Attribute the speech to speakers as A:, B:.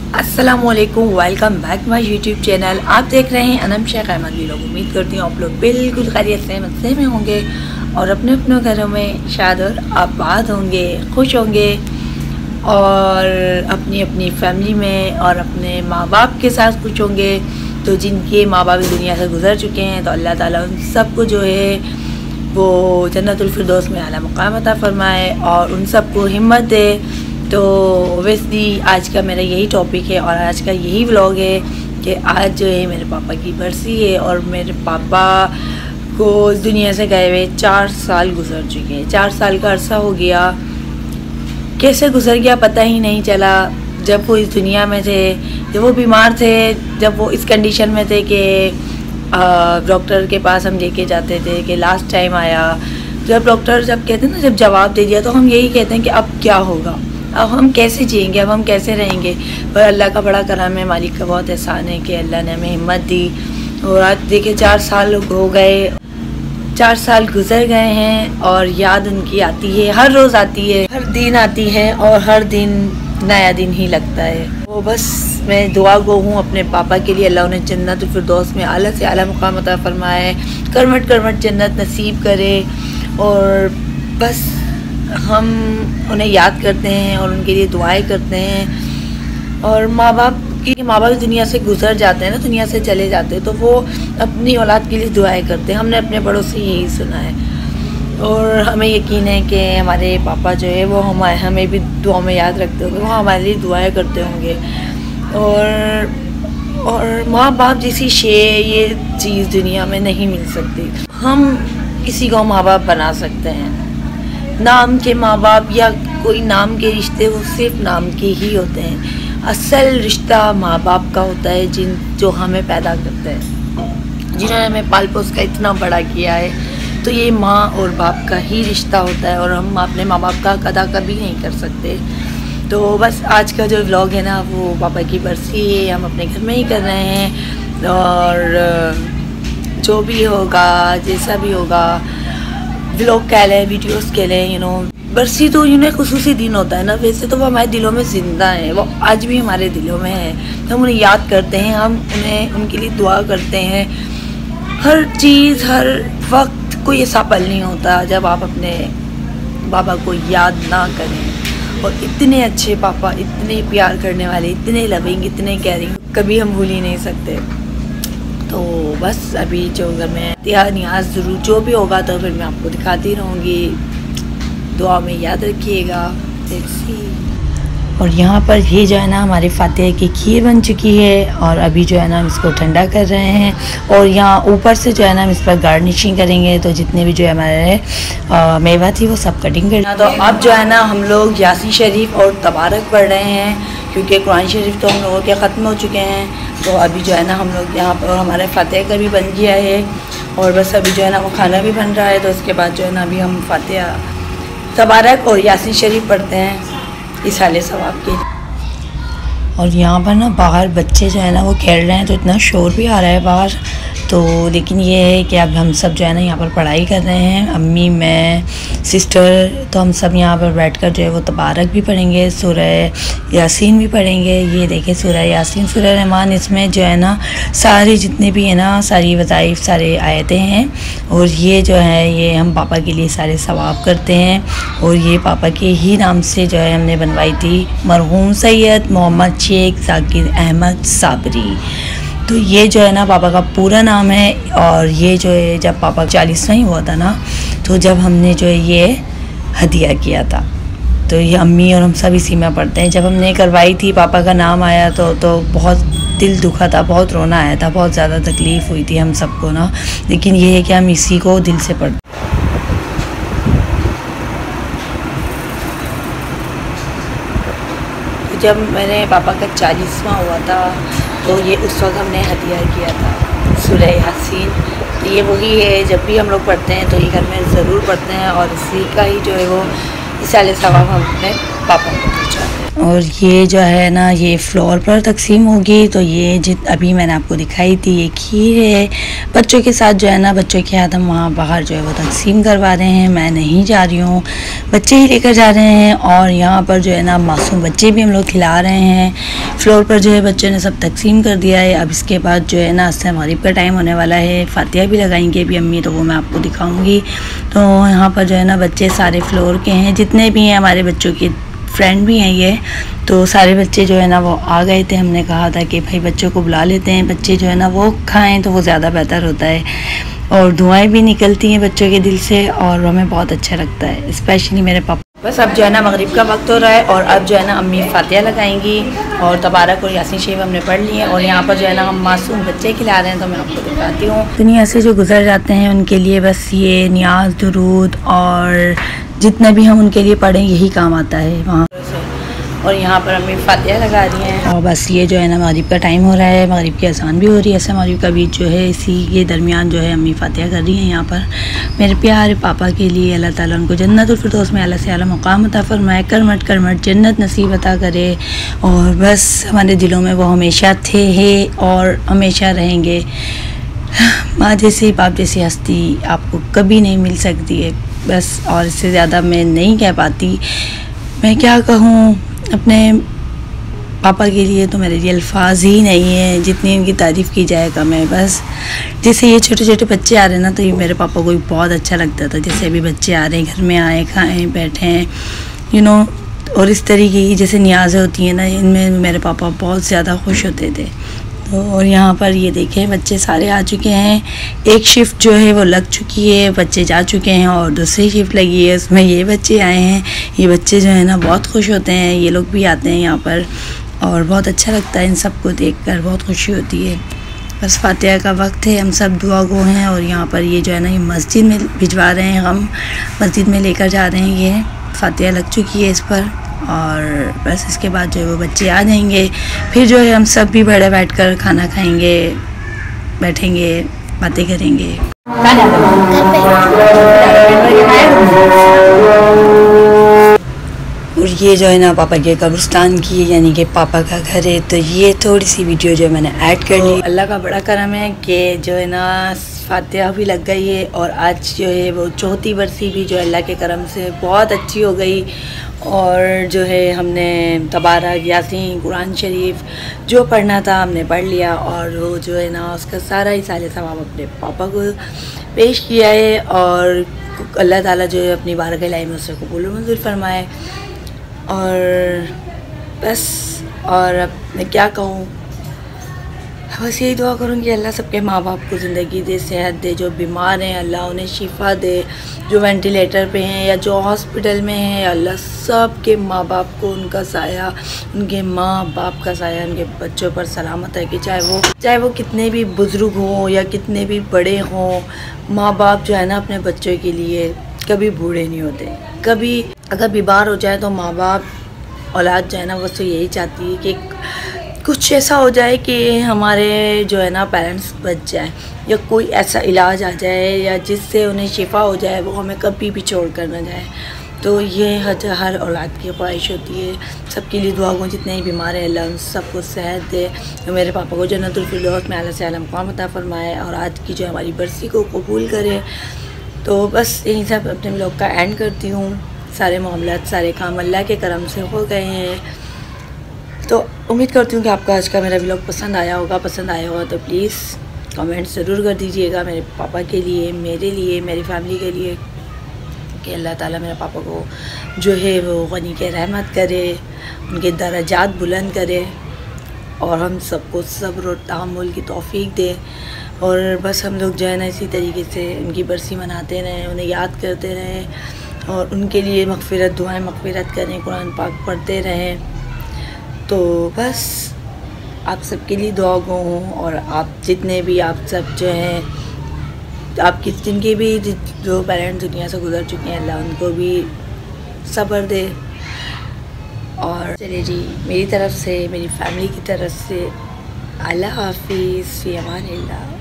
A: अस्सलामुअलैकुम, welcome back my YouTube channel. आप देख रहे हैं अनम शेख अहमद व्लॉग। उम्मीद करती हूँ आप लोग बिल्कुल खैरियत से मज़े में होंगे और अपने अपने घरों में शाद और आबाद होंगे, खुश होंगे और अपनी अपनी फैमिली में और अपने माँ बाप के साथ खुश होंगे। तो जिनके माँ बाप इस दुनिया से गुजर चुके हैं तो अल्लाह ताला उन सबको जो है वो जन्नतुल फिरदौस में आला मकाम अता फरमाए और उन सबको हिम्मत दे। तो ओबियसली आज का मेरा यही टॉपिक है और आज का यही व्लॉग है कि आज जो है मेरे पापा की बरसी है और मेरे पापा को इस दुनिया से गए हुए 4 साल गुजर चुके हैं। 4 साल का अरसा हो गया, कैसे गुजर गया पता ही नहीं चला। जब वो इस दुनिया में थे, जब वो बीमार थे, जब वो इस कंडीशन में थे कि डॉक्टर के पास हम लेके जाते थे कि लास्ट टाइम आया। जब डॉक्टर जब कहते हैं ना, जब जवाब दे दिया तो हम यही कहते हैं कि अब क्या होगा, अब हम कैसे जिएंगे, अब हम कैसे रहेंगे। पर अल्लाह का बड़ा करम है, मालिक का बहुत एहसान है कि अल्लाह ने हमें हिम्मत दी। और आज देखिए 4 साल हो गए, 4 साल गुजर गए हैं और याद उनकी आती है, हर रोज़ आती है, हर दिन आती है और हर दिन नया दिन ही लगता है। वो बस मैं दुआ गो हूँ अपने पापा के लिए, अल्लाह उन्हें जन्नतुल फिरदौस में आला से आला मुकाम अता फरमाए, करवट करवट जन्नत नसीब करे। और बस हम उन्हें याद करते हैं और उनके लिए दुआएं करते हैं। और माँ बाप दुनिया से गुजर जाते हैं ना, दुनिया से चले जाते हैं तो वो अपनी औलाद के लिए दुआएं करते हैं। हमने अपने बड़ों से यही सुना है और हमें यकीन है कि हमारे पापा जो है वो हमें भी दुआ में याद रखते होंगे, वो हमारे लिए दुआएं करते होंगे। और माँ बाप जैसी शे ये चीज़ दुनिया में नहीं मिल सकती। हम किसी को माँ बाप बना सकते हैं, नाम के माँ बाप या कोई नाम के रिश्ते वो सिर्फ नाम के ही होते हैं। असल रिश्ता माँ बाप का होता है जो हमें पैदा करते हैं, जिन्होंने हमें पाल पोस का इतना बड़ा किया है। तो ये माँ और बाप का ही रिश्ता होता है और हम अपने माँ बाप का अदा कभी नहीं कर सकते। तो बस आज का जो व्लॉग है ना वो पापा की बरसी है, हम अपने घर में ही कर रहे हैं। और जो भी होगा, जैसा भी होगा, व्लॉग कह लें, वीडियोस कह लें, बरसी तो खुसूसी दिन होता है ना। वैसे तो वो हमारे दिलों में ज़िंदा है, वो आज भी हमारे दिलों में है। तो हम उन्हें याद करते हैं, हम उनके लिए दुआ करते हैं। हर चीज़ हर वक्त कोई ऐसा पल नहीं होता जब आप अपने पापा को याद ना करें। और इतने अच्छे पापा, इतने प्यार करने वाले, इतने लविंग, इतने केयरिंग, कभी हम भूल ही नहीं सकते। तो बस अभी जो घर में नियाज ज़रूर जो भी होगा तो फिर मैं आपको दिखाती रहूँगी। दुआ में याद रखिएगा। और यहाँ पर ये जो है ना हमारे फातिहा की खीर बन चुकी है और अभी जो है ना हम इसको ठंडा कर रहे हैं। और यहाँ ऊपर से जो है ना हम इस पर गार्निशिंग करेंगे। तो जितने भी जो है हमारे मेवा थी वो सब कटिंग करना। तो अब जो है ना हम लोग यासीन शरीफ और तबारक पढ़ रहे हैं क्योंकि कुरान शरीफ तो हम लोगों के ख़त्म हो चुके हैं। तो अभी जो है ना हम लोग यहाँ पर हमारे फातिहा का भी बन गया है और बस अभी जो है ना वो खाना भी बन रहा है। तो उसके बाद जो है ना अभी हम फातिहा, तबारक और यासीन शरीफ पढ़ते हैं इस हाले सवाब के। और यहाँ पर ना बाहर बच्चे जो है ना वो खेल रहे हैं तो इतना शोर भी आ रहा है बाहर। तो लेकिन ये है कि अब हम सब जो है ना यहाँ पर पढ़ाई कर रहे हैं, अम्मी, मैं, सिस्टर। तो हम सब यहाँ पर बैठकर जो है वो तबारक भी पढ़ेंगे, सूरह यासीन भी पढ़ेंगे। ये देखें सूरह यासीन, सूरह रहमान, इसमें जो है ना सारे जितने भी है ना सारी वज़ाइफ, सारे आयतें हैं। और ये जो है ये हम पापा के लिए सारे सवाब करते हैं। और ये पापा के ही नाम से जो है हमने बनवाई थी, मरहूम सैयद मोहम्मद शेख ज़ाकिर अहमद साबरी। तो ये जो है ना पापा का पूरा नाम है। और ये जो है जब पापा 40वां ही हुआ था ना, तो जब हमने जो है ये हदिया किया था तो ये अम्मी और हम सब इसी में पढ़ते हैं। जब हमने करवाई थी पापा का नाम आया तो बहुत दिल दुखा था, बहुत रोना आया था, बहुत ज़्यादा तकलीफ़ हुई थी हम सबको ना। लेकिन ये है कि हम इसी को दिल से पढ़ते। जब मैंने पापा का 40वां हुआ था तो ये उस वक्त हमने हदिया किया था सूरह यासीन। तो ये वही है, जब भी हम लोग पढ़ते हैं तो ये घर में ज़रूर पढ़ते हैं और इसी का ही जो है वो इसाले सवाब हम अपने पापा को पहुँचाते हैं। और ये जो है ना ये फ्लोर पर तकसीम होगी। तो ये अभी मैंने आपको दिखाई थी ये खीर है। बच्चों के साथ जो है ना बच्चों के हाथ हम वहाँ बाहर जो है वो तकसीम करवा रहे हैं। मैं नहीं जा रही हूँ, बच्चे ही लेकर जा रहे हैं। और यहाँ पर जो है ना मासूम बच्चे भी हम लोग खिला रहे हैं। फ्लोर पर जो है बच्चों ने सब तकसीम कर दिया है। अब इसके बाद जो है ना असर मगरिब का टाइम होने वाला है। फातिहा भी लगाएंगे भी अम्मी, तो वो मैं आपको दिखाऊँगी। तो यहाँ पर जो है ना बच्चे सारे फ्लोर के हैं, जितने भी हैं हमारे बच्चों के फ्रेंड भी हैं ये। तो सारे बच्चे जो है ना वो आ गए थे। हमने कहा था कि भाई बच्चों को बुला लेते हैं, बच्चे जो है ना वो खाएं तो वो ज़्यादा बेहतर होता है। और दुआएं भी निकलती हैं बच्चों के दिल से और हमें बहुत अच्छा लगता है, स्पेशली मेरे पापा। बस अब जो है ना मगरिब का वक्त हो रहा है और अब जो है ना अम्मी फातिहा लगाएंगी और तबारक और यासीन शरीफ हमने पढ़ लिए। और यहाँ पर जो है ना हम मासूम बच्चे खिला रहे हैं, तो मैं आपको दिखाती हूँ। दुनिया से जो गुजर जाते हैं उनके लिए बस ये नियाज, दुरूद और जितना भी हम उनके लिए पढ़ें यही काम आता है वहाँ। और यहाँ पर अम्मी फातिहा लगा रही हैं। और बस ये जो है ना मगरिब का टाइम हो रहा है, मगरिब की अज़ान भी हो रही है, ऐसा मगरिब का बीच जो है इसी के दरमियान जो है अम्मी फातिहा कर रही हैं। यहाँ पर मेरे प्यारे पापा के लिए अल्लाह ताला उनको जन्नतुल फिरदौस में आला से आला मुकाम अता फरमाए, करमट करमट जन्नत नसीब अता करे। और बस हमारे दिलों में वो हमेशा थे है और हमेशा रहेंगे। माँ जैसी बाप जैसी हस्ती आपको कभी नहीं मिल सकती है बस। और इससे ज़्यादा मैं नहीं कह पाती, मैं क्या कहूँ अपने पापा के लिए। तो मेरे लिए अल्फाज ही नहीं है, जितनी इनकी तारीफ़ की जाए कम है बस। जैसे ये छोटे छोटे बच्चे आ रहे हैं ना, तो ये मेरे पापा को भी बहुत अच्छा लगता था। जैसे अभी बच्चे आ रहे हैं, घर में आए, खाएं, बैठे हैं, यू नो। और इस तरीके की जैसे न्याज़ें होती हैं ना, इनमें मेरे पापा बहुत ज़्यादा खुश होते थे। तो और यहाँ पर ये देखें बच्चे सारे आ चुके हैं। एक शिफ्ट जो है वो लग चुकी है, बच्चे जा चुके हैं और दूसरी शिफ्ट लगी है, उसमें ये बच्चे आए हैं। ये बच्चे जो है ना बहुत खुश होते हैं, ये लोग भी आते हैं यहाँ पर और बहुत अच्छा लगता है इन सबको देखकर, बहुत खुशी होती है। बस फातिहा का वक्त है, हम सब दुआ गो हैं। और यहाँ पर ये जो है ना ये मस्जिद में भिजवा रहे हैं, हम मस्जिद में लेकर जा रहे हैं। ये फातिहा लग चुकी है इस पर और बस इसके बाद जो है वो बच्चे आ जाएंगे। फिर जो है हम सब भी बड़े बैठकर खाना खाएंगे, बैठेंगे, बातें करेंगे। और ये जो है ना पापा के कब्रिस्तान की यानी कि पापा का घर है। तो ये थोड़ी सी वीडियो जो मैंने ऐड कर ली। अल्लाह का बड़ा करम है कि जो है ना फातिहा भी लग गई है और आज जो है वो चौथी बरसी भी जो अल्लाह के करम से बहुत अच्छी हो गई। और जो है हमने तबारक, यासीन, कुरान शरीफ जो पढ़ना था हमने पढ़ लिया। और वो जो है ना उसका सारा ही साले सवाब अपने पापा को पेश किया है। और अल्लाह ताला जो है अपनी बारगाह इलाही में उससे कबूल मंजूर फरमाए। और बस और अब मैं क्या कहूँ, बस यही दुआ करूँगी अल्लाह सबके माँ बाप को ज़िंदगी दे, सेहत दे। जो बीमार हैं अल्लाह उन्हें शिफा दे, जो वेंटिलेटर पे हैं या जो हॉस्पिटल में हैं, अल्लाह सब के माँ बाप को उनका साया, उनके माँ बाप का साया उनके बच्चों पर सलामत है। कि चाहे वो कितने भी बुज़ुर्ग हों या कितने भी बड़े हों, माँ बाप जो है ना अपने बच्चों के लिए कभी बूढ़े नहीं होते। कभी अगर बीमार हो जाए तो माँ बाप औलाद जो है ना बस तो यही चाहती है कि कुछ ऐसा हो जाए कि हमारे जो है ना पेरेंट्स बच जाए या कोई ऐसा इलाज आ जाए या जिससे उन्हें शिफा हो जाए, वो हमें कभी भी छोड़ कर ना जाए। तो ये हर औलाद की ख्वाहिश होती है। सबके लिए दुआ गो, जितने ही बीमार हैं अल्लाह उन सबको सेहत दे। तो मेरे पापा को जन्नतुल फिरदौस में आला से आला मुकाम अता फरमाए और आज की जो हमारी बरसी को कबूल करे। तो बस यहीं से अपने व्लॉग का एंड करती हूँ। सारे मामलात, सारे काम अल्लाह के करम से हो गए हैं। तो उम्मीद करती हूँ कि आपको आज का मेरा व्लॉग पसंद आया होगा। तो प्लीज़ कमेंट ज़रूर कर दीजिएगा मेरे पापा के लिए, मेरे लिए, मेरी फैमिली के लिए, कि अल्लाह ताला मेरे पापा को जो है वो गनी के रहमत करे, उनके दर्जात बुलंद करे और हम सबको सब्र और तहम्मुल की तौफीक दे। और बस हम लोग जो है ना इसी तरीके से उनकी बरसी मनाते रहें, उन्हें याद करते रहें और उनके लिए मग़फ़िरत, दुआएं मग़फ़िरत करें, कुरान पाक पढ़ते रहें। तो बस आप सबके लिए दुआ गो हूँ। और आप जितने भी आप सब जो हैं, आपकी जिनके भी जो पेरेंट्स दुनिया से गुजर चुके हैं, अल्लाह उनको भी सब्र दे। और चलिए जी, मेरी तरफ़ से, मेरी फैमिली की तरफ से अल्लाह हाफ़िज़, फ़ी अमान अल्लाह।